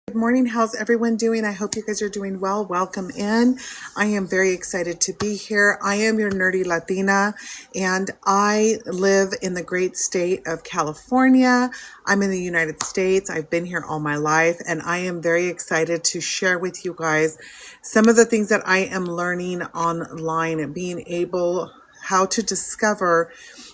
Good morning. How's everyone doing? I hope you guys are doing well. Welcome in. I am very excited to be here. I am your nerdy Latina and I live in the great state of California. I'm in the United States. I've been here all my life and I am very excited to share with you guys some of the things that I am learning online, being able how to discover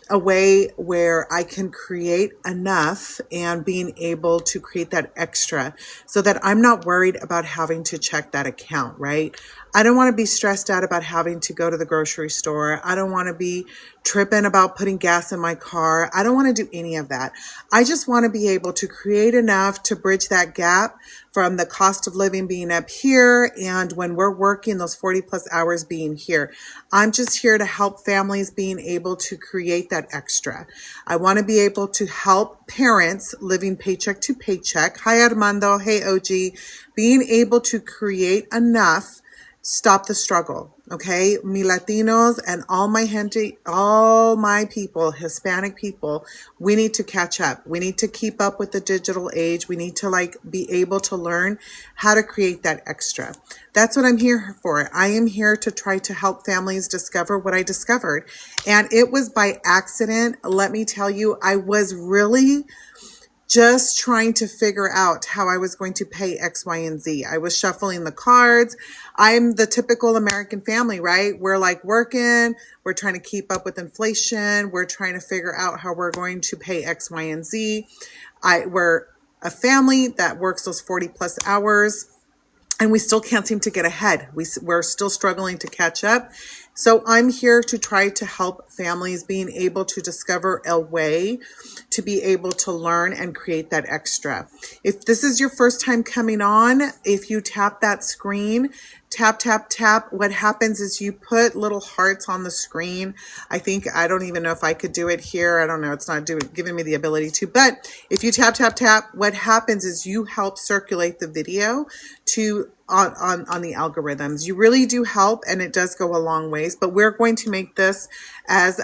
a way where I can create enough and being able to create that extra so that I'm not worried about having to check that account, right? I don't want to be stressed out about having to go to the grocery store. I don't want to be tripping about putting gas in my car. I don't want to do any of that. I just want to be able to create enough to bridge that gap from the cost of living being up here and when we're working those 40 plus hours being here. I'm just here to help families being able to create that extra. I want to be able to help parents living paycheck to paycheck. Hi Armando, hey OG, being able to create enough. Stop the struggle, okay? Mi Latinos and all my gente, all my people, Hispanic people, we need to catch up. We need to keep up with the digital age. We need to be able to learn how to create that extra. That's what I'm here for. I am here to try to help families discover what I discovered. And it was by accident. Let me tell you, I was really just trying to figure out how I was going to pay X, Y, and Z. I was shuffling the cards. I'm the typical American family, right? We're working, we're trying to keep up with inflation. We're trying to figure out how we're going to pay X, Y, and Z. We're a family that works those 40 plus hours. And we still can't seem to get ahead. We're still struggling to catch up. So I'm here to try to help families being able to discover a way to be able to learn and create that extra. If this is your first time coming on, if you tap that screen, tap, tap, tap, what happens is you put little hearts on the screen. I don't even know if I could do it here. I don't know. It's not giving me the ability to, but if you tap, tap, tap, what happens is you help circulate the video to on the algorithms. You really do help and it does go a long ways, but we're going to make this as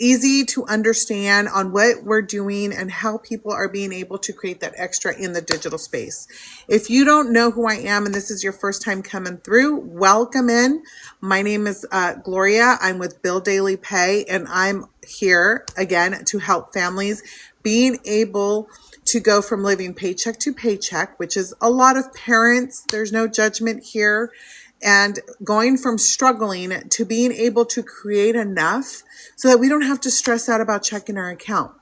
easy to understand on what we're doing and how people are being able to create that extra in the digital space. If you don't know who I am and this is your first time coming through, welcome in. My name is Gloria. I'm with Bill Daily Pay and I'm here again to help families being able to go from living paycheck to paycheck, which is a lot of parents. There's no judgment here. And going from struggling to being able to create enough so that we don't have to stress out about checking our account.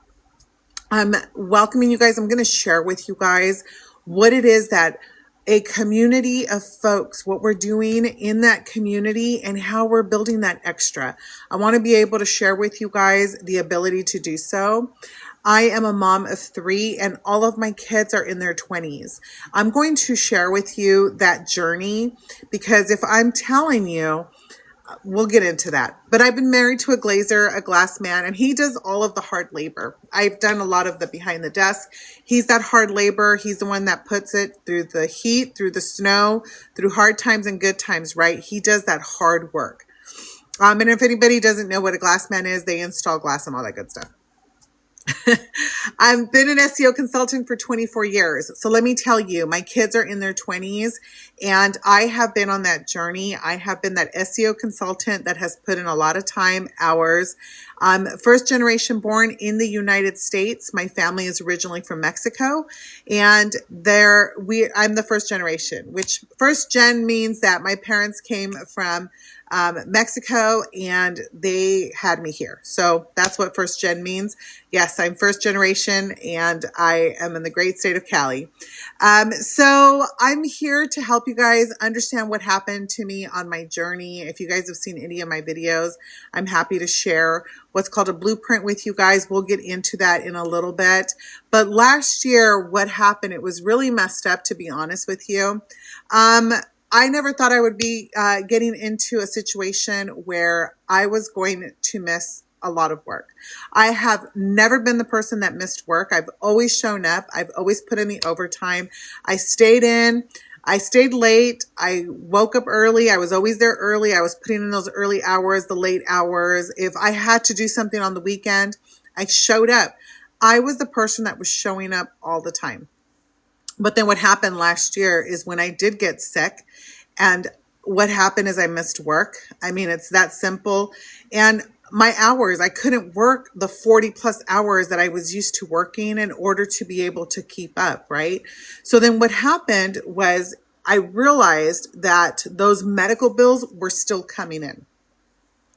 I'm welcoming you guys. I'm going to share with you guys what it is that a community of folks, what we're doing in that community and how we're building that extra. I want to be able to share with you guys the ability to do so. I am a mom of 3 and all of my kids are in their 20s. I'm going to share with you that journey because if I'm telling you, we'll get into that. But I've been married to a glazer, a glass man, and he does all of the hard labor. I've done a lot of the behind the desk. He's that hard labor. He's the one that puts it through the heat, through the snow, through hard times and good times, right? He does that hard work. And if anybody doesn't know what a glass man is, they install glass and all that good stuff. I've been an SEO consultant for 24 years. So let me tell you, my kids are in their 20s and I have been on that journey. I have been that SEO consultant that has put in a lot of time, hours. First generation born in the United States. My family is originally from Mexico and I'm the first generation, which first gen means that my parents came from Mexico and they had me here. So that's what first gen means. Yes, I'm first generation and I am in the great state of Cali. So I'm here to help you guys understand what happened to me on my journey. If you guys have seen any of my videos, I'm happy to share what's called a blueprint with you guys. We'll get into that in a little bit. But last year, what happened, it was really messed up, to be honest with you. I never thought I would be getting into a situation where I was going to miss a lot of work. I have never been the person that missed work. I've always shown up. I've always put in the overtime. I stayed in. I stayed late. I woke up early. I was always there early. I was putting in those early hours, the late hours. If I had to do something on the weekend, I showed up. I was the person that was showing up all the time. But then what happened last year is when I did get sick, and what happened is I missed work. I mean, it's that simple. And my hours, I couldn't work the 40 plus hours that I was used to working in order to be able to keep up, right? So then what happened was I realized that those medical bills were still coming in.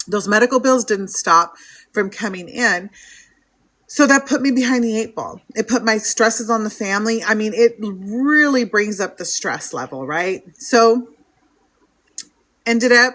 Those medical bills didn't stop from coming in. So that put me behind the eight ball. It put my stresses on the family. I mean, it really brings up the stress level, right? So ended up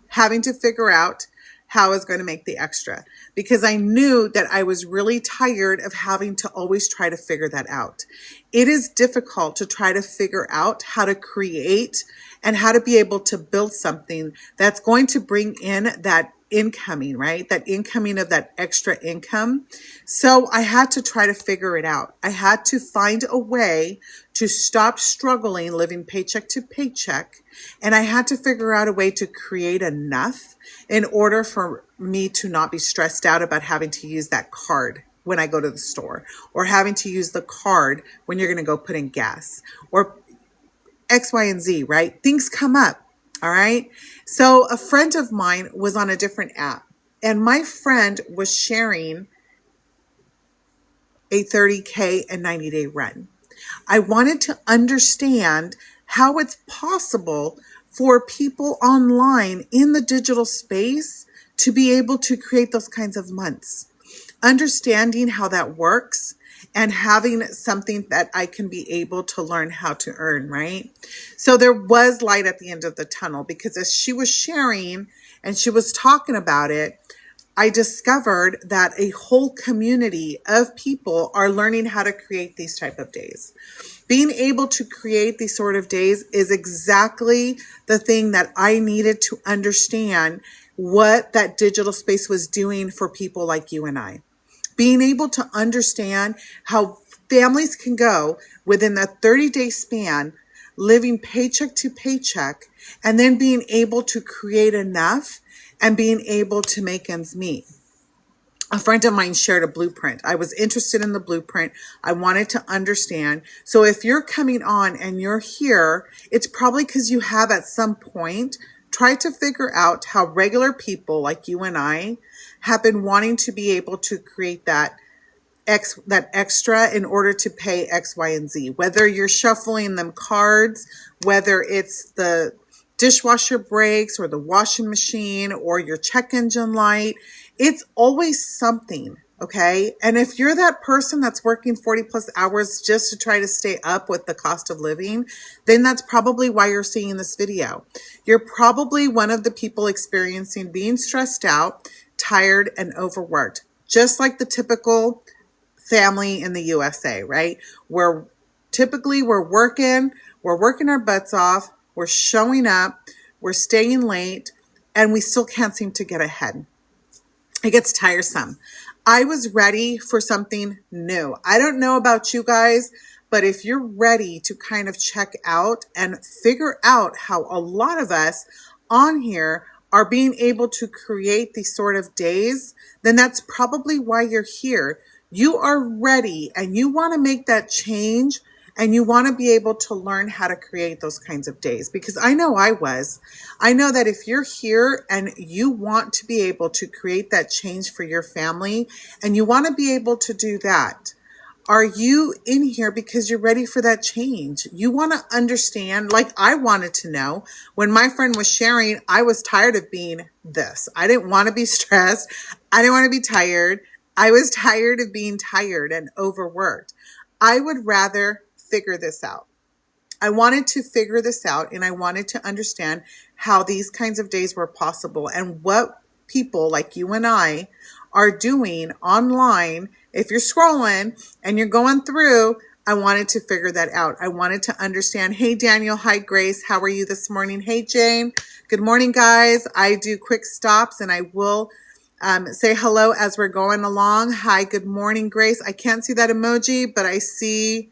having to figure out how I was going to make the extra, because I knew that I was really tired of having to always try to figure that out. It is difficult to try to figure out how to create and how to be able to build something that's going to bring in that incoming, right? That incoming of that extra income. So I had to try to figure it out. I had to find a way to stop struggling living paycheck to paycheck. And I had to figure out a way to create enough in order for me to not be stressed out about having to use that card when I go to the store, or having to use the card when you're going to go put in gas, or X, Y, and Z, right? Things come up. All right. So a friend of mine was on a different app, and my friend was sharing a 30K and 90-day run. I wanted to understand how it's possible for people online in the digital space to be able to create those kinds of months, understanding how that works, and having something that I can be able to learn how to earn, right? So there was light at the end of the tunnel, because as she was sharing and she was talking about it, I discovered that a whole community of people are learning how to create these type of days. Being able to create these sort of days is exactly the thing that I needed to understand what that digital space was doing for people like you and I. Being able to understand how families can go within a 30-day span, living paycheck to paycheck, and then being able to create enough and being able to make ends meet. A friend of mine shared a blueprint. I was interested in the blueprint. I wanted to understand. So if you're coming on and you're here, it's probably because you have at some point tried to figure out how regular people like you and I have been wanting to be able to create that extra in order to pay X, Y, and Z. Whether you're shuffling them cards, whether it's the dishwasher breaks or the washing machine or your check engine light, it's always something. Okay. And if you're that person that's working 40 plus hours just to try to stay up with the cost of living, then that's probably why you're seeing this video. You're probably one of the people experiencing being stressed out, tired, and overworked, just like the typical family in the USA, right? Where typically we're working our butts off, we're showing up, we're staying late, and we still can't seem to get ahead. It gets tiresome. I was ready for something new. I don't know about you guys, but if you're ready to kind of check out and figure out how a lot of us on here are being able to create these sort of days, then that's probably why you're here. You are ready and you want to make that change, and you want to be able to learn how to create those kinds of days, because I know I was. I know that if you're here and you want to be able to create that change for your family, and you want to be able to do that, are you in here because you're ready for that change? You want to understand, like I wanted to know when my friend was sharing, I was tired of being this. I didn't want to be stressed. I didn't want to be tired. I was tired of being tired and overworked. I would rather figure this out. I wanted to figure this out, and I wanted to understand how these kinds of days were possible and what people like you and I are doing online. If you're scrolling and you're going through, I wanted to figure that out. I wanted to understand. Hey, Daniel. Hi, Grace. How are you this morning? Hey, Jane. Good morning, guys. I do quick stops, and I will say hello as we're going along. Hi, good morning, Grace. I can't see that emoji, but I see...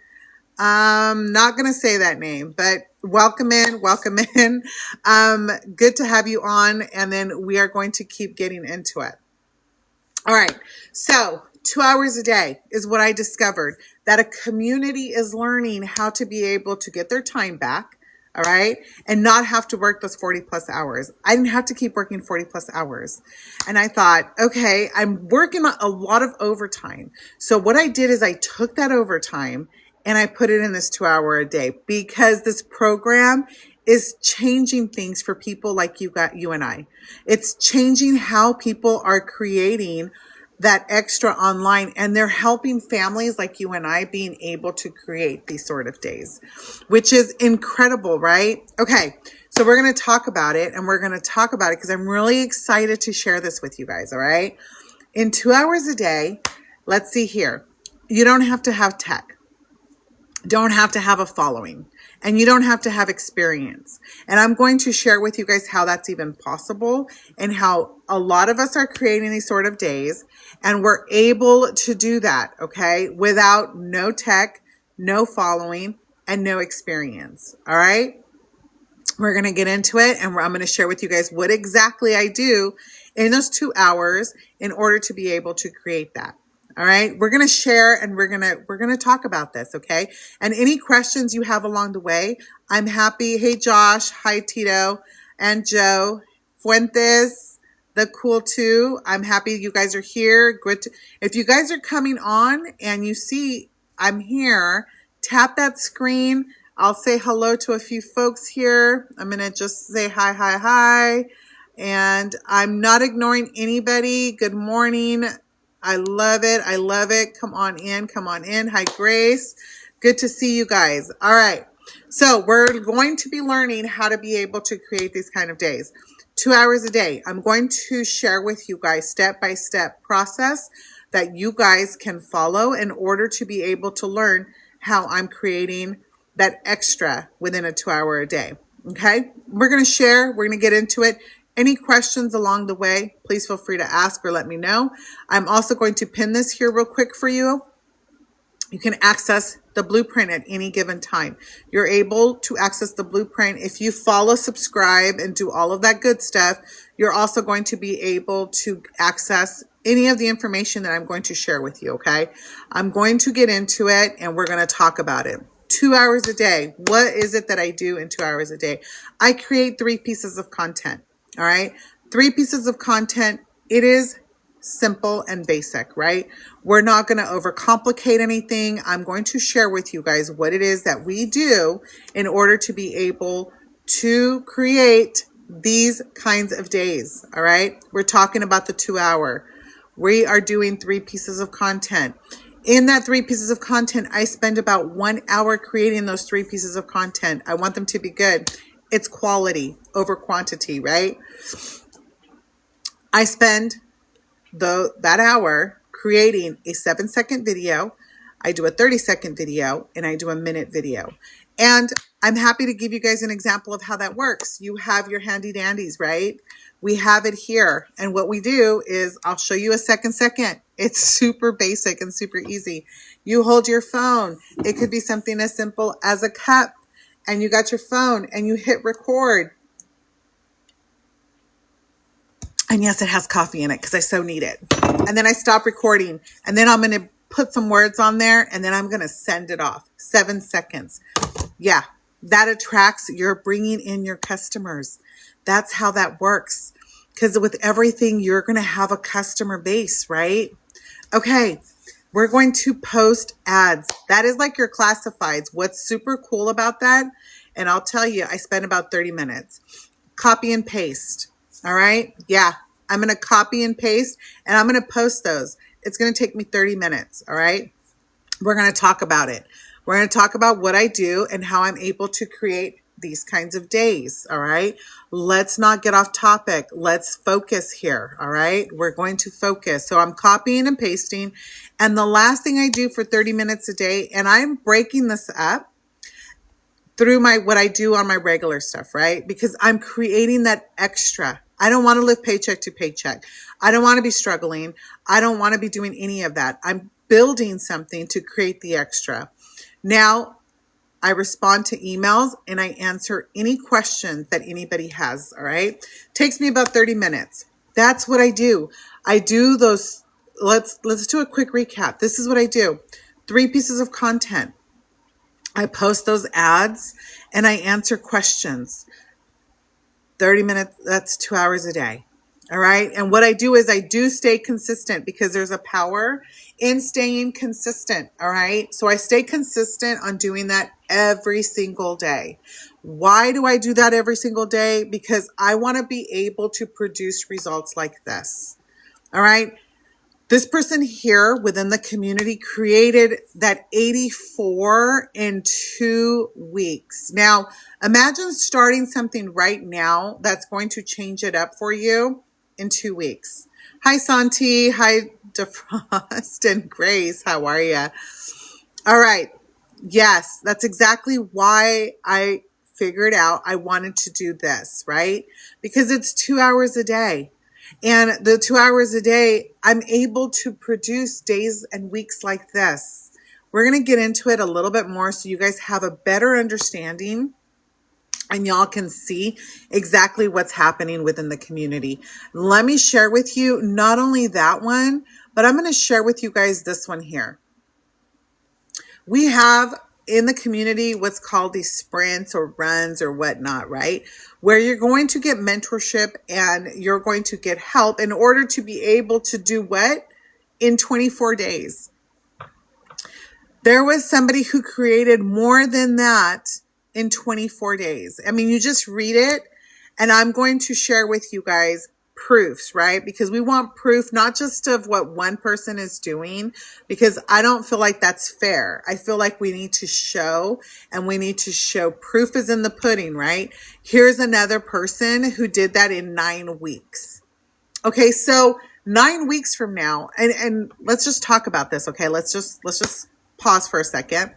not going to say that name, but welcome in, welcome in. Good to have you on. And then we are going to keep getting into it. All right. So 2 hours a day is what I discovered. that a community is learning how to be able to get their time back, all right, and not have to work those 40 plus hours. I didn't have to keep working 40 plus hours. And I thought, okay, I'm working a lot of overtime. So what I did is I took that overtime and I put it in this 2 hour a day, because this program is changing things for people like you and I. It's changing how people are creating that extra online, and they're helping families like you and I being able to create these sort of days, which is incredible, right? Okay, so we're going to talk about it, and we're going to talk about it because I'm really excited to share this with you guys, all right? In 2 hours a day, let's see here. You don't have to have tech. Don't have to have a following, and you don't have to have experience. And I'm going to share with you guys how that's even possible, and how a lot of us are creating these sort of days, and we're able to do that, okay, without no tech, no following, and no experience. All right, we're going to get into it, and I'm going to share with you guys what exactly I do in those 2 hours in order to be able to create that. All right, we're going to share, and we're going to talk about this, okay? And any questions you have along the way, I'm happy. Hey, Josh. Hi, Tito and Joe Fuentes, the cool too. I'm happy you guys are here. Good. If you guys are coming on and you see I'm here, tap that screen. I'll say hello to a few folks here. I'm going to just say hi, hi, hi. And I'm not ignoring anybody. Good morning. I love it. I love it. Come on in. Come on in. Hi, Grace. Good to see you guys. All right. So we're going to be learning how to be able to create these kind of days. 2 hours a day. I'm going to share with you guys step-by-step process that you guys can follow in order to be able to learn how I'm creating that extra within a 2 hour a day. Okay. We're going to share. We're going to get into it. Any questions along the way, please feel free to ask or let me know. I'm also going to pin this here real quick for you. You can access the blueprint at any given time. You're able to access the blueprint if you follow, subscribe, and do all of that good stuff. You're also going to be able to access any of the information that I'm going to share with you, okay? I'm going to get into it, and we're going to talk about it. 2 hours a day. What is it that I do in 2 hours a day? I create 3 pieces of content. All right. 3 pieces of content. It is simple and basic, right? We're not going to overcomplicate anything. I'm going to share with you guys what it is that we do in order to be able to create these kinds of days. All right. We're talking about the 2 hour. We are doing 3 pieces of content. In that 3 pieces of content, I spend about 1 hour creating those 3 pieces of content. I want them to be good. It's quality over quantity, right? I spend that hour creating a 7-second video. I do a 30-second video, and I do a minute video. And I'm happy to give you guys an example of how that works. You have your handy dandies, right? We have it here. And what we do is I'll show you a second. It's super basic and super easy. You hold your phone. It could be something as simple as a cup. And you got your phone and you hit record. And yes, it has coffee in it because I so need it. And then I stop recording. And then I'm going to put some words on there. And then I'm going to send it off. 7 seconds. Yeah, that attracts, you're bringing in your customers. That's how that works. Because with everything, you're going to have a customer base, right? Okay. We're going to post ads. That is like your classifieds. What's super cool about that? And I'll tell you, I spend about 30 minutes. Copy and paste. All right. Yeah. I'm going to copy and paste, and I'm going to post those. It's going to take me 30 minutes. All right. We're going to talk about it. We're going to talk about what I do and how I'm able to create these kinds of days. All right. Let's not get off topic. Let's focus here. All right. We're going to focus. So I'm copying and pasting. And the last thing I do for 30 minutes a day, and I'm breaking this up through what I do on my regular stuff, right? Because I'm creating that extra. I don't want to live paycheck to paycheck. I don't want to be struggling. I don't want to be doing any of that. I'm building something to create the extra. Now, I respond to emails and I answer any questions that anybody has, all right? Takes me about 30 minutes. That's what I do. I do those, let's do a quick recap. This is what I do. 3 pieces of content. I post those ads and I answer questions. 30 minutes, that's 2 hours a day. All right. And what I do is I do stay consistent because there's a power in staying consistent. All right. So I stay consistent on doing that every single day. Why do I do that every single day? Because I want to be able to produce results like this. All right. This person here within the community created that 84 in 2 weeks. Now, imagine starting something right now that's going to change it up for you in 2 weeks. Hi, Santi. Hi, DeFrost and Grace. How are you? All right. Yes, that's exactly why I figured out I wanted to do this, right? Because it's 2 hours a day. And the 2 hours a day, I'm able to produce days and weeks like this. We're going to get into it a little bit more so you guys have a better understanding and y'all can see exactly what's happening within the community. Let me share with you not only that one, but I'm going to share with you guys this one here. We have in the community what's called these sprints or runs or whatnot, right? Where you're going to get mentorship and you're going to get help in order to be able to do what? In 24 days. There was somebody who created more than that in 24 days. I mean, you just read it, and I'm going to share with you guys proofs, right? Because we want proof, not just of what one person is doing, because I don't feel like that's fair. I feel like we need to show, and we need to show proof is in the pudding, right? Here's another person who did that in 9 weeks. Okay, so 9 weeks from now, and let's just talk about this, okay? Let's just pause for a second.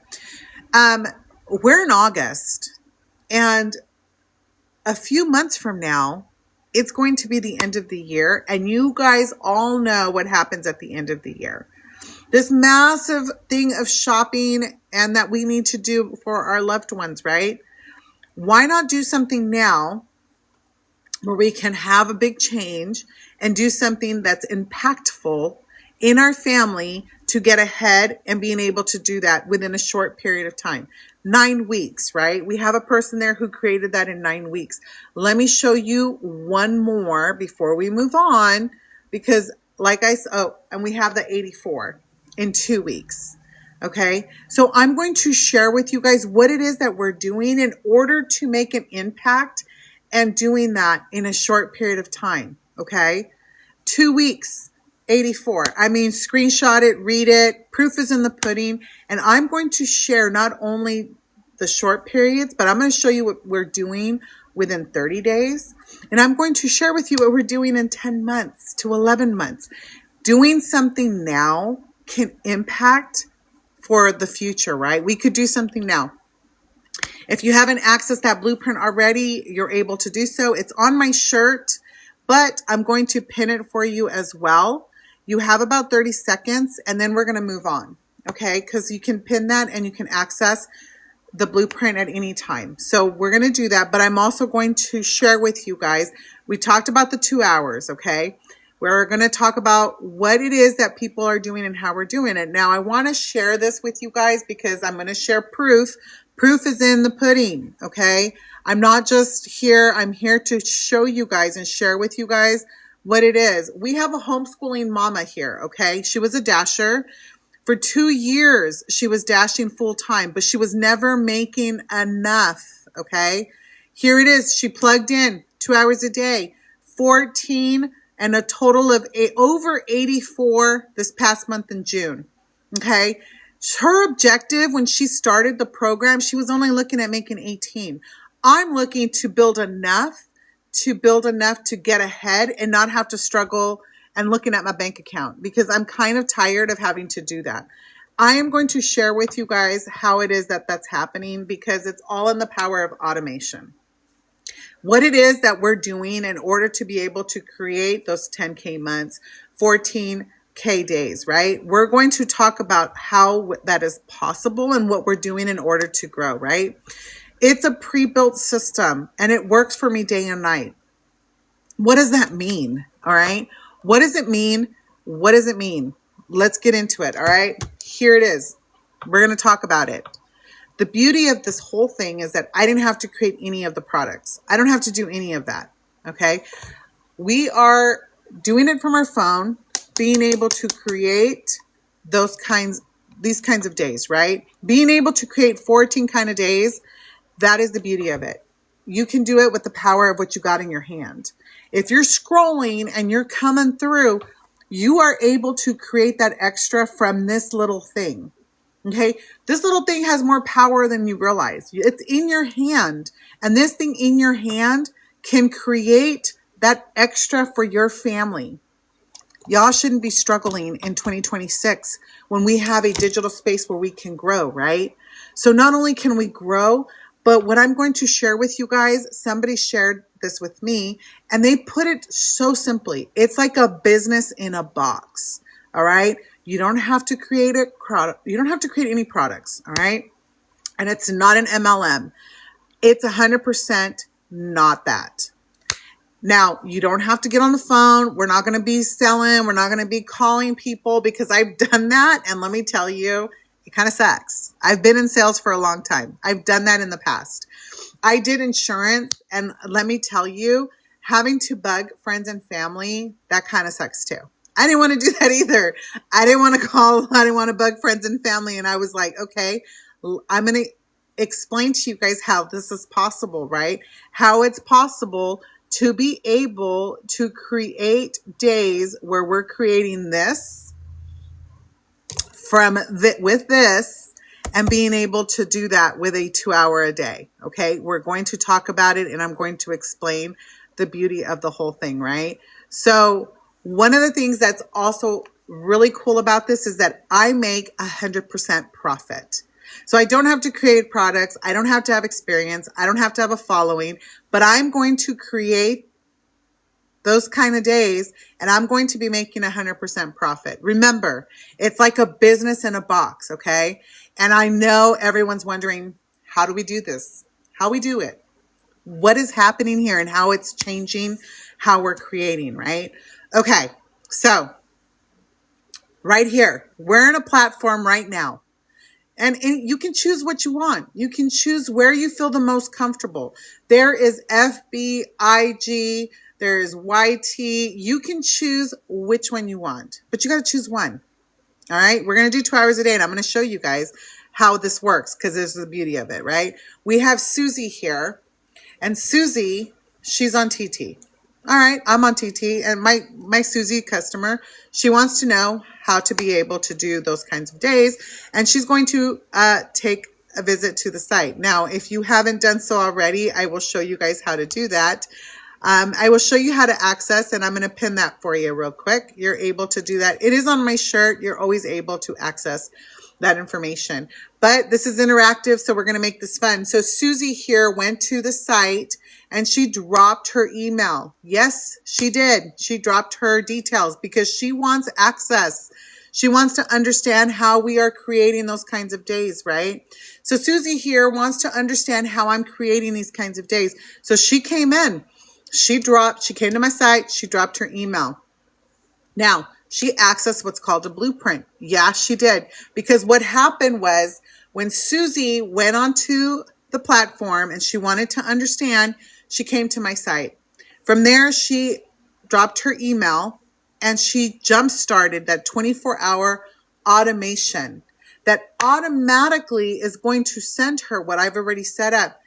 We're in August, and a few months from now, it's going to be the end of the year, and you guys all know what happens at the end of the year. This massive thing of shopping and that we need to do for our loved ones, right? Why not do something now where we can have a big change and do something that's impactful in our family to get ahead and being able to do that within a short period of time? 9 weeks, right? We have a person there who created that in 9 weeks. Let me show you one more before we move on, because like I said, and we have the 84 in 2 weeks. Okay. So I'm going to share with you guys what it is that we're doing in order to make an impact and doing that in a short period of time. Okay. 2 weeks. 84. I mean, screenshot it, read it. Proof is in the pudding. And I'm going to share not only the short periods, but I'm going to show you what we're doing within 30 days. And I'm going to share with you what we're doing in 10 months to 11 months. Doing something now can impact for the future, right? We could do something now. If you haven't accessed that blueprint already, you're able to do so. It's on my shirt, but I'm going to pin it for you as well. You have about 30 seconds, and then we're going to move on, okay? Because you can pin that and you can access the blueprint at any time. So we're going to do that, but I'm also going to share with you guys. We talked about the 2 hours, okay? We're going to talk about what it is that people are doing and how we're doing it. Now, I want to share this with you guys because I'm going to share proof. Proof is in the pudding, okay? I'm not just here. I'm here to show you guys and share with you guys what it is. We have a homeschooling mama here, okay? She was a dasher. For 2 years, she was dashing full time, but she was never making enough, okay? Here it is. She plugged in 2 hours a day, 14 and a total of over 84 this past month in June, okay? Her objective when she started the program, she was only looking at making 18. I'm looking to build enough to get ahead and not have to struggle and looking at my bank account, because I'm kind of tired of having to do that. I am going to share with you guys how it is that that's happening, because it's all in the power of automation. What it is that we're doing in order to be able to create those 10K months, 14K days, right? We're going to talk about how that is possible and what we're doing in order to grow, right? It's a pre-built system and it works for me day and night. What does that mean? All right. What does it mean? What does it mean? Let's get into it. All right. Here it is. We're going to talk about it. The beauty of this whole thing is that I didn't have to create any of the products. I don't have to do any of that. Okay. We are doing it from our phone, being able to create these kinds of days, right? Being able to create 14 kind of days. That is the beauty of it. You can do it with the power of what you got in your hand. If you're scrolling and you're coming through, you are able to create that extra from this little thing. Okay. This little thing has more power than you realize. It's in your hand, and this thing in your hand can create that extra for your family. Y'all shouldn't be struggling in 2026 when we have a digital space where we can grow, right? So not only can we grow, but what I'm going to share with you guys, somebody shared this with me and they put it so simply. It's like a business in a box. All right. You don't have to create a product. You don't have to create any products. All right. And it's not an MLM. It's 100% not that. Now, you don't have to get on the phone. We're not going to be selling. We're not going to be calling people, because I've done that. And let me tell you, it kind of sucks. I've been in sales for a long time. I've done that in the past. I did insurance. And let me tell you, having to bug friends and family, that kind of sucks too. I didn't want to do that either. I didn't want to call. I didn't want to bug friends and family. And I was like, okay, I'm going to explain to you guys how this is possible, right? How it's possible to be able to create days where we're creating this with this, and being able to do that with a 2-hour a day. Okay. We're going to talk about it, and I'm going to explain the beauty of the whole thing, right? So one of the things that's also really cool about this is that I make 100% profit. So I don't have to create products. I don't have to have experience. I don't have to have a following, but I'm going to create those kind of days, and I'm going to be making 100% profit. Remember, it's like a business in a box. Okay. And I know everyone's wondering, how do we do this? How we do it? What is happening here and how it's changing how we're creating, right? Okay. So right here, we're in a platform right now. And you can choose what you want. You can choose where you feel the most comfortable. There is FB, IG, there's YT. You can choose which one you want, but you got to choose one. All right. We're going to do 2 hours a day, and I'm going to show you guys how this works, because there's the beauty of it, right? We have Susie here, and Susie, she's on TT. All right, I'm on TT, and my Susie customer, she wants to know how to be able to do those kinds of days, and she's going to take a visit to the site. Now, if you haven't done so already, I will show you guys how to do that. I will show you how to access, and I'm going to pin that for you real quick. You're able to do that. It is on my shirt. You're always able to access that information, but this is interactive, so we're going to make this fun. So Susie here went to the site and she dropped her email. Yes, she did. She dropped her details because she wants access. She wants to understand how we are creating those kinds of days, right? So Susie here wants to understand how I'm creating these kinds of days. So she came in, she came to my site, she dropped her email. Now, she accessed what's called a blueprint. Yeah, she did. Because what happened was, when Susie went onto the platform and she wanted to understand, she came to my site. From there, she dropped her email and she jump-started that 24-hour automation that automatically is going to send her what I've already set up.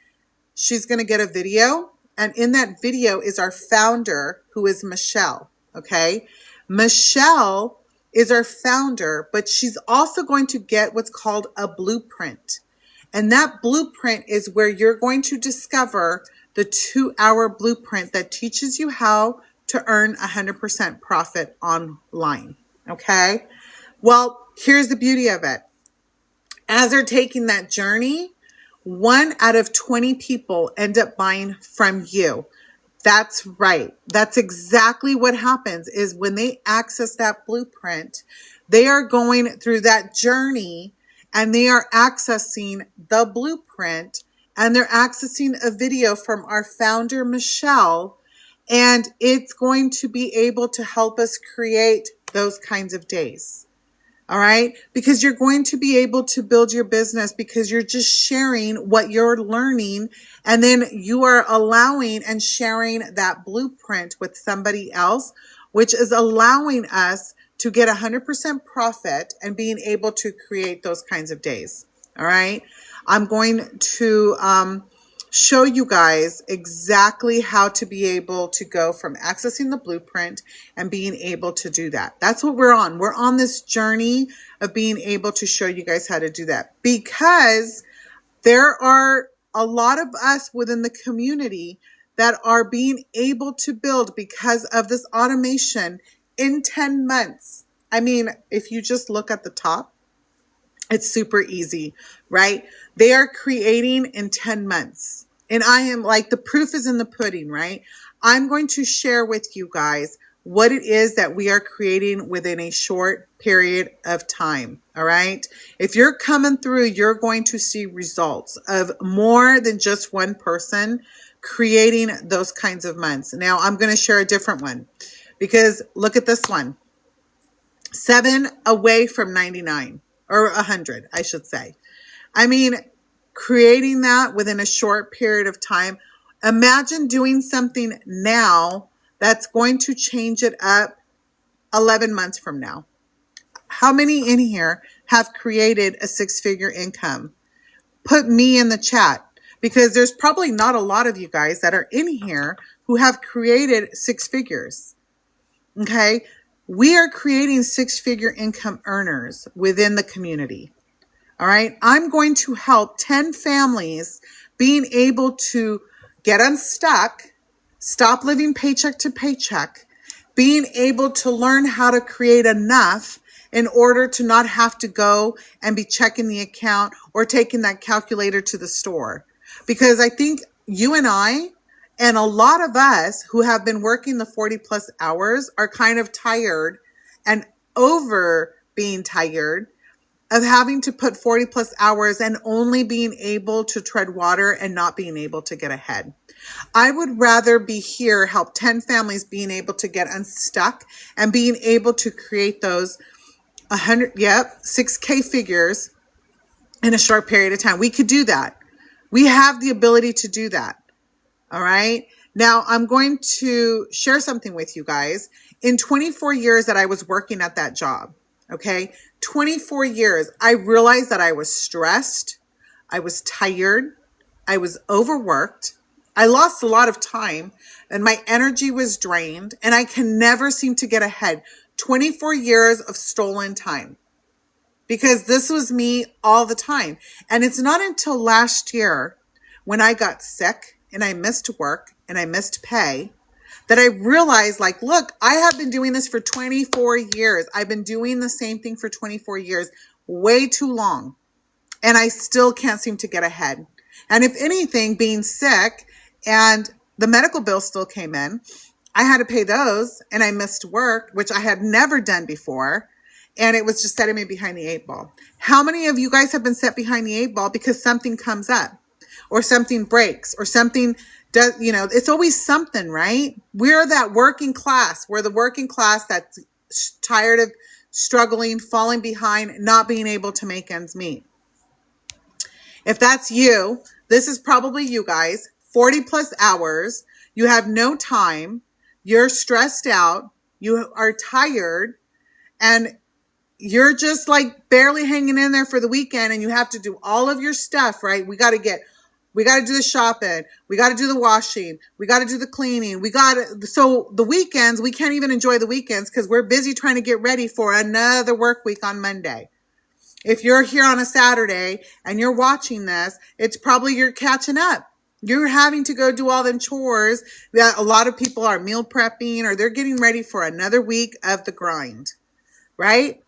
She's going to get a video, and in that video is our founder, who is Michelle. Okay. Michelle is our founder, but she's also going to get what's called a blueprint. And that blueprint is where you're going to discover the 2-hour blueprint that teaches you how to earn 100% profit online. Okay. Well, here's the beauty of it. As they're taking that journey, 1 out of 20 people end up buying from you. That's right. That's exactly what happens, is when they access that blueprint, they are going through that journey and they are accessing the blueprint, and they're accessing a video from our founder, Michelle, and it's going to be able to help us create those kinds of days. All right. Because you're going to be able to build your business because you're just sharing what you're learning. And then you are allowing and sharing that blueprint with somebody else, which is allowing us to get 100% profit and being able to create those kinds of days. All right. I'm going to show you guys exactly how to be able to go from accessing the blueprint and being able to do that. That's what we're on. We're on this journey of being able to show you guys how to do that because there are a lot of us within the community that are being able to build because of this automation in 10 months. I mean, if you just look at the top, it's super easy, right? They are creating in 10 months. And I am like, the proof is in the pudding, right? I'm going to share with you guys what it is that we are creating within a short period of time. All right. If you're coming through, you're going to see results of more than just one person creating those kinds of months. Now I'm going to share a different one because look at this one. 7 away from 99. Or 100, I should say. I mean, creating that within a short period of time. Imagine doing something now that's going to change it up 11 months from now. How many in here have created a 6-figure income? Put me in the chat because there's probably not a lot of you guys that are in here who have created 6 figures. Okay. We are creating 6-figure income earners within the community. All right. I'm going to help 10 families being able to get unstuck, stop living paycheck to paycheck, being able to learn how to create enough in order to not have to go and be checking the account or taking that calculator to the store. Because I think you and I, and a lot of us who have been working the 40 plus hours are kind of tired and over being tired of having to put 40 plus hours and only being able to tread water and not being able to get ahead. I would rather be here, help 10 families being able to get unstuck and being able to create those 6K figures in a short period of time. We could do that. We have the ability to do that. All right. Now I'm going to share something with you guys. In 24 years that I was working at that job, okay, 24 years, I realized that I was stressed. I was tired. I was overworked. I lost a lot of time and my energy was drained and I can never seem to get ahead. 24 years of stolen time because this was me all the time. And it's not until last year when I got sick and I missed work and I missed pay that I realized, like, look, I have been doing this for 24 years. I've been doing the same thing for 24 years, way too long. And I still can't seem to get ahead. And if anything, being sick and the medical bill still came in, I had to pay those and I missed work, which I had never done before. And it was just setting me behind the 8 ball. How many of you guys have been set behind the 8 ball because something comes up? Or something breaks, or something does, it's always something, right? We're that working class. We're the working class that's tired of struggling, falling behind, not being able to make ends meet. If that's you, this is probably you guys, 40 plus hours. You have no time. You're stressed out. You are tired and you're just like barely hanging in there for the weekend and you have to do all of your stuff, right? We got to do the shopping. We got to do the washing. We got to do the cleaning. So the weekends, we can't even enjoy the weekends because we're busy trying to get ready for another work week on Monday. If you're here on a Saturday and you're watching this, it's probably you're catching up. You're having to go do all them chores. A lot of people are meal prepping or they're getting ready for another week of the grind, right?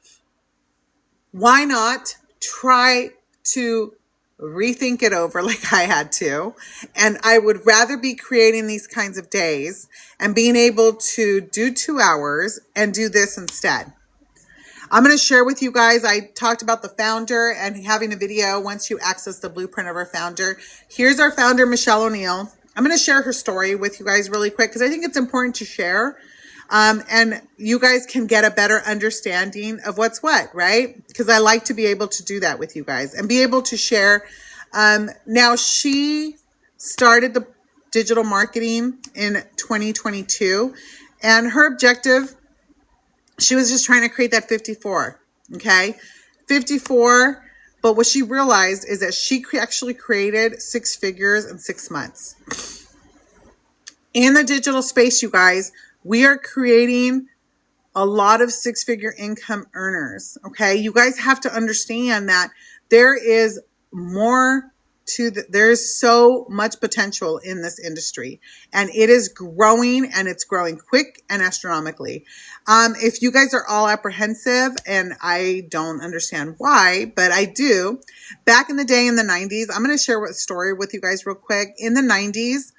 Why not try to rethink it over like I had to? And I would rather be creating these kinds of days and being able to do 2 hours and do this instead. I'm going to share with you guys, I talked about the founder and having a video once you access the blueprint of our founder. Here's our founder, Michelle O'Neill. I'm going to share her story with you guys really quick because I think it's important to share. And you guys can get a better understanding of what's what, right? Because I like to be able to do that with you guys and be able to share. Now, she started the digital marketing in 2022, and her objective, she was just trying to create that 54, okay? 54, but what she realized is that she actually created 6 figures in 6 months. In the digital space, you guys, we are creating a lot of 6-figure income earners, okay? You guys have to understand that there is more to there's so much potential in this industry, and it is growing, and it's growing quick and astronomically. If you guys are all apprehensive, and I don't understand why, but I do, back in the day in the 90s, I'm going to share a story with you guys real quick. In the 90s,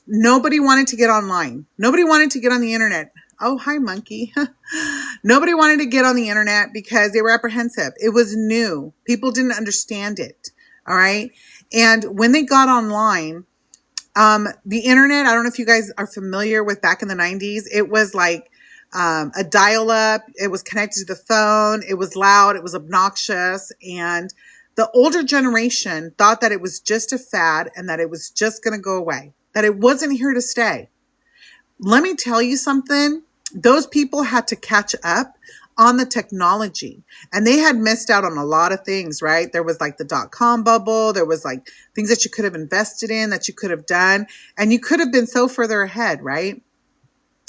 nobody wanted to get online. Nobody wanted to get on the internet. Oh, hi, monkey. Nobody wanted to get on the internet because they were apprehensive. It was new. People didn't understand it. All right. And when they got online, the internet, I don't know if you guys are familiar with back in the 90s, it was like a dial-up. It was connected to the phone. It was loud. It was obnoxious. And the older generation thought that it was just a fad and that it was just going to go away, that it wasn't here to stay. Let me tell you something. Those people had to catch up on the technology, and they had missed out on a lot of things, right? There was like the dot-com bubble. There was like things that you could have invested in, that you could have done, and you could have been so further ahead, right?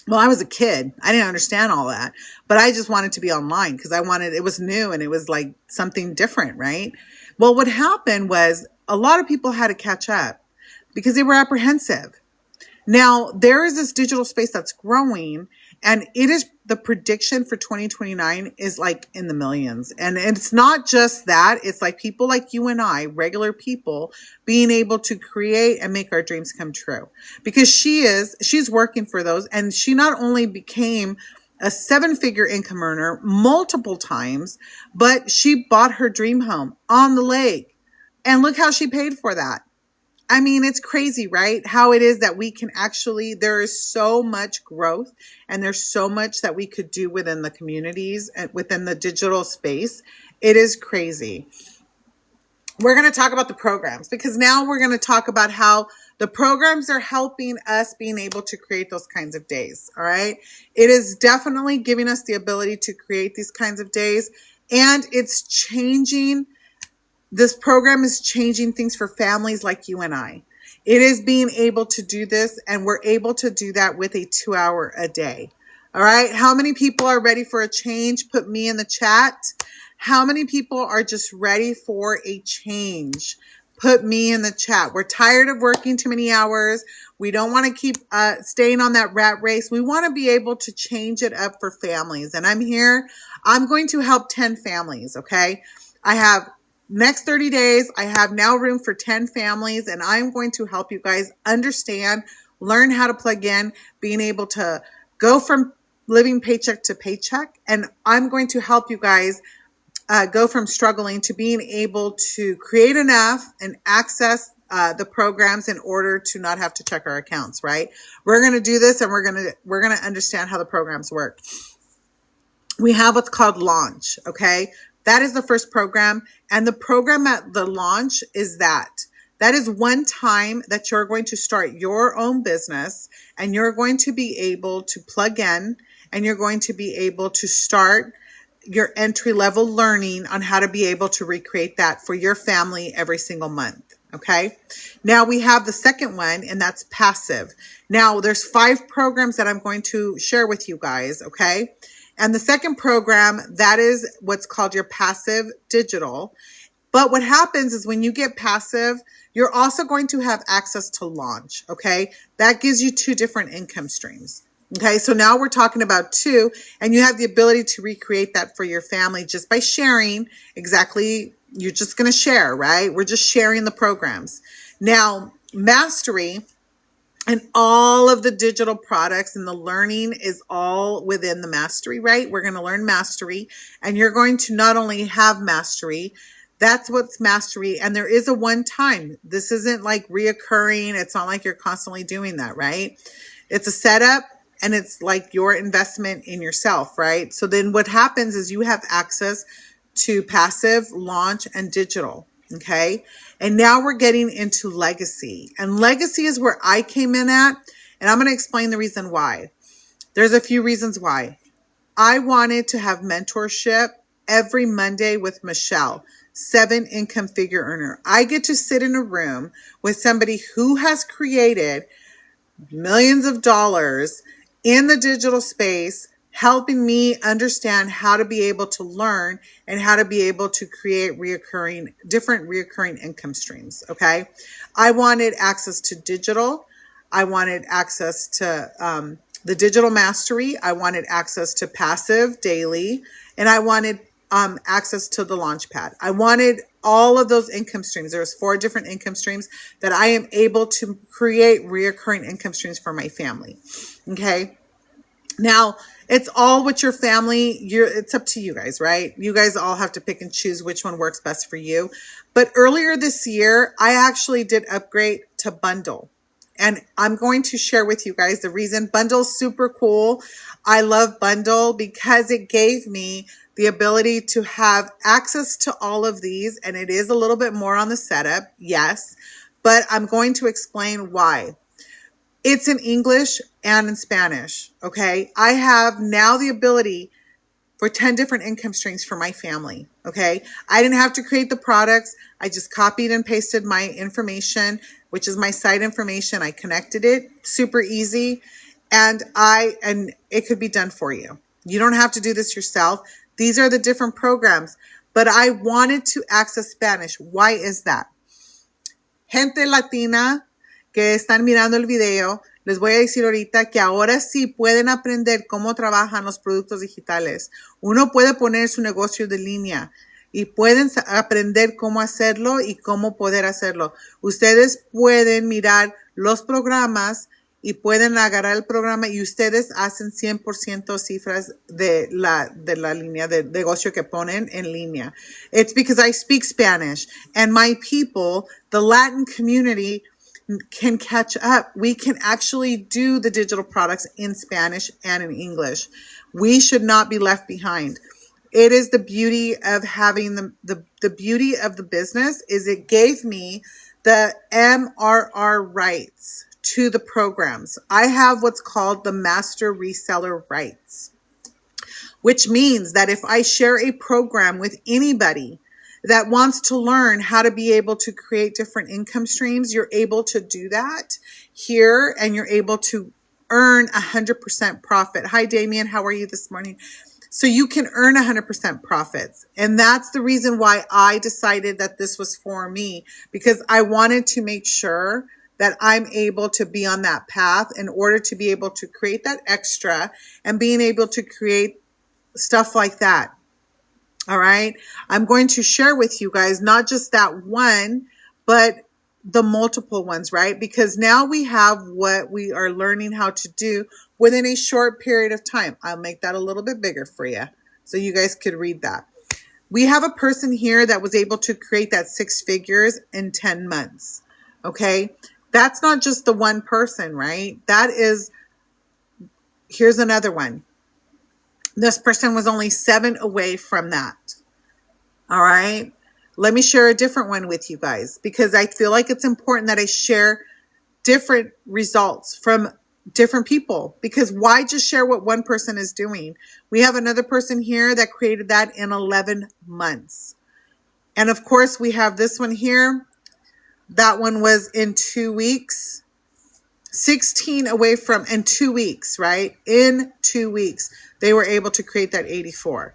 Well, I was a kid. I didn't understand all that, but I just wanted to be online because it was new and it was like something different, right? Well, what happened was a lot of people had to catch up because they were apprehensive. Now, there is this digital space that's growing, and it is the prediction for 2029 is like in the millions. And it's not just that. It's like people like you and I, regular people, being able to create and make our dreams come true. Because she's working for those. And she not only became a 7-figure income earner multiple times, but she bought her dream home on the lake. And look how she paid for that. I mean, it's crazy, right? How it is that we can actually, there is so much growth, and there's so much that we could do within the communities and within the digital space. It is crazy. We're going to talk about the programs, because now we're going to talk about how the programs are helping us being able to create those kinds of days. All right. It is definitely giving us the ability to create these kinds of days, and it's changing. This program is changing things for families like you and I. It is being able to do this, and we're able to do that with a 2-hour a day. All right. How many people are ready for a change? Put me in the chat. How many people are just ready for a change? Put me in the chat. We're tired of working too many hours. We don't want to keep staying on that rat race. We want to be able to change it up for families. And I'm here. I'm going to help 10 families. Okay. I have next 30 days, I have now room for 10 families, and I'm going to help you guys understand, learn how to plug in, being able to go from living paycheck to paycheck. And I'm going to help you guys go from struggling to being able to create enough and access the programs in order to not have to check our accounts, right? We're going to do this, and we're going to understand how the programs work. We have what's called Launch, okay? That is the first program. And the program at the launch is that is one time that you're going to start your own business, and you're going to be able to plug in, and you're going to be able to start your entry-level learning on how to be able to recreate that for your family every single month. Okay. Now we have the second one, and that's Passive. Now there's 5 programs that I'm going to share with you guys. Okay. And the second program, that is what's called your Passive Digital. But what happens is when you get Passive, you're also going to have access to Launch, okay? That gives you 2 different income streams, okay? So now we're talking about 2, and you have the ability to recreate that for your family just by sharing exactly. You're just going to share, right? We're just sharing the programs. Now, Mastery, and all of the digital products and the learning is all within the Mastery, right? We're going to learn Mastery, and you're going to not only have Mastery, that's what's Mastery. And there is a one-time. This isn't like reoccurring. It's not like you're constantly doing that, right? It's a setup, and it's like your investment in yourself, right? So then what happens is you have access to passive, launch, and digital. Okay. And now we're getting into legacy. And legacy is where I came in at. And I'm going to explain the reason why. There's a few reasons why. I wanted to have mentorship every Monday with Michelle, 7-income figure earner. I get to sit in a room with somebody who has created millions of dollars in the digital space, helping me understand how to be able to learn and how to be able to create different reoccurring income streams. Okay. I wanted access to digital. I wanted access to the digital mastery. I wanted access to passive daily, and I wanted access to the Launchpad. I wanted all of those income streams. There's 4 different income streams that I am able to create reoccurring income streams for my family. Okay. Now, it's all with your family. It's up to you guys, right? You guys all have to pick and choose which one works best for you. But earlier this year, I actually did upgrade to Bundle. And I'm going to share with you guys the reason. Bundle's super cool. I love Bundle because it gave me the ability to have access to all of these. And it is a little bit more on the setup, yes. But I'm going to explain why. It's in English and in Spanish, okay? I have now the ability for 10 different income streams for my family, okay? I didn't have to create the products. I just copied and pasted my information, which is my site information. I connected it, super easy, and it could be done for you. You don't have to do this yourself. These are the different programs, but I wanted to access Spanish. Why is that? Gente Latina que están mirando el video, les voy a decir ahorita que ahora sí pueden aprender cómo trabajan los productos digitales. Uno puede poner su negocio de línea y pueden aprender cómo hacerlo y cómo poder hacerlo. Ustedes pueden mirar los programas y pueden agarrar el programa y ustedes hacen 100% cifras de la línea de negocio que ponen en línea. It's because I speak Spanish and my people, the Latin community, can catch up. We can actually do the digital products in Spanish and in English. We should not be left behind. It is the beauty of having the beauty of the business is it gave me the MRR rights to the programs. I have what's called the master reseller rights, which means that if I share a program with anybody that wants to learn how to be able to create different income streams, you're able to do that here and you're able to earn 100% profit. Hi, Damien. How are you this morning? So you can earn 100% profits. And that's the reason why I decided that this was for me, because I wanted to make sure that I'm able to be on that path in order to be able to create that extra and being able to create stuff like that. All right. I'm going to share with you guys, not just that one, but the multiple ones, right? Because now we have what we are learning how to do within a short period of time. I'll make that a little bit bigger for you so you guys could read that. We have a person here that was able to create that 6 figures in 10 months. Okay. That's not just the one person, right? Here's another one. This person was only 7 away from that. All right. Let me share a different one with you guys because I feel like it's important that I share different results from different people, because why just share what one person is doing? We have another person here that created that in 11 months. And of course we have this one here. That one was in 2 weeks, 16 away from in 2 weeks, right? In 2 weeks, they were able to create that 84.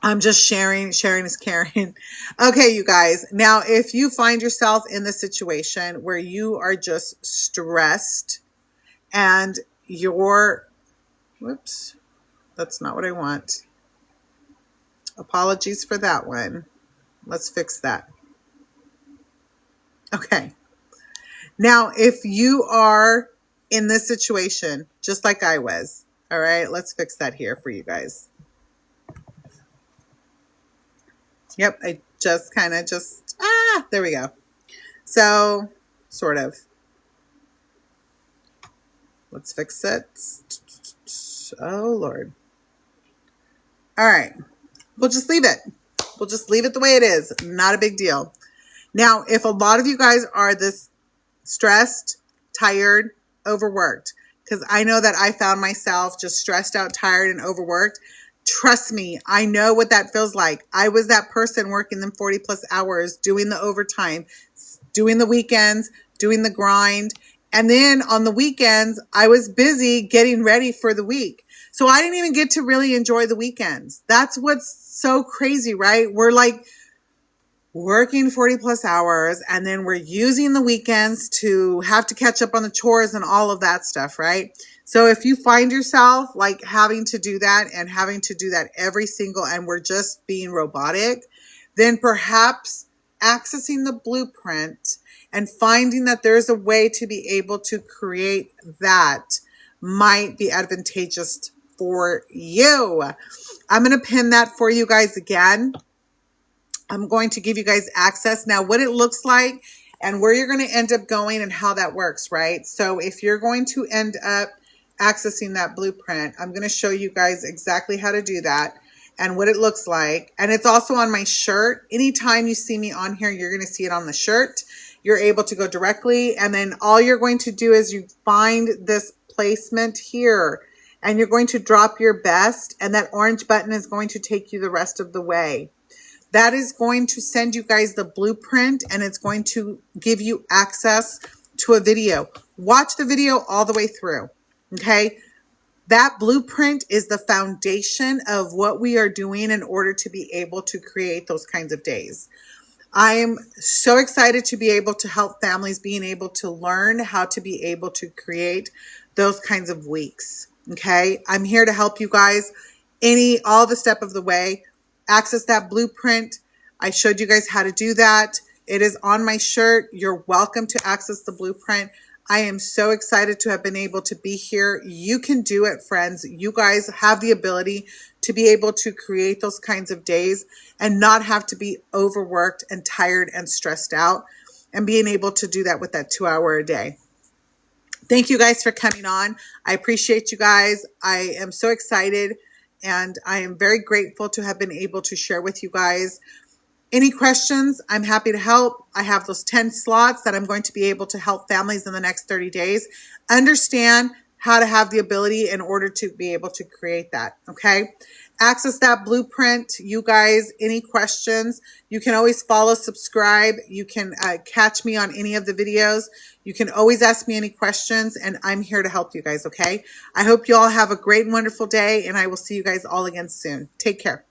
I'm just sharing is caring. Okay, you guys. Now, if you find yourself in the situation where you are just stressed and whoops, that's not what I want. Apologies for that one. Let's fix that. Okay. Now, if you are in this situation, just like I was, all right, let's fix that here for you guys. Yep, I just there we go. So, sort of. Let's fix it. Oh, Lord. All right. We'll just leave it. We'll just leave it the way it is. Not a big deal. Now, if a lot of you guys are this stressed, tired, overworked, because I know that I found myself just stressed out, tired, and overworked. Trust me, I know what that feels like. I was that person working them 40 plus hours, doing the overtime, doing the weekends, doing the grind. And then on the weekends, I was busy getting ready for the week. So I didn't even get to really enjoy the weekends. That's what's so crazy, right? We're like working 40 plus hours, and then we're using the weekends to have to catch up on the chores and all of that stuff, right? So if you find yourself like having to do that and having to do that every single, and we're just being robotic, then perhaps accessing the blueprint and finding that there's a way to be able to create that might be advantageous for you. I'm going to pin that for you guys again. I'm going to give you guys access now, what it looks like and where you're going to end up going and how that works, right? So if you're going to end up accessing that blueprint, I'm going to show you guys exactly how to do that and what it looks like. And it's also on my shirt. Anytime you see me on here, you're going to see it on the shirt. You're able to go directly. And then all you're going to do is you find this placement here and you're going to drop your best, and that orange button is going to take you the rest of the way. That is going to send you guys the blueprint, and it's going to give you access to a video. Watch the video all the way through, okay? That blueprint is the foundation of what we are doing in order to be able to create those kinds of days. I am so excited to be able to help families being able to learn how to be able to create those kinds of weeks, okay? I'm here to help you guys all the step of the way. Access that blueprint. I showed you guys how to do that. It is on my shirt. You're welcome to access the blueprint. I am so excited to have been able to be here. You can do it, friends. You guys have the ability to be able to create those kinds of days and not have to be overworked and tired and stressed out, and being able to do that with that 2 hour a day. Thank you guys for coming on. I appreciate you guys. I am so excited. And I am very grateful to have been able to share with you guys. Any questions, I'm happy to help. I have those 10 slots that I'm going to be able to help families in the next 30 days understand how to have the ability in order to be able to create that, okay? Access that blueprint. You guys, any questions, you can always follow, subscribe. You can catch me on any of the videos. You can always ask me any questions, and I'm here to help you guys, okay? I hope you all have a great and wonderful day, and I will see you guys all again soon. Take care.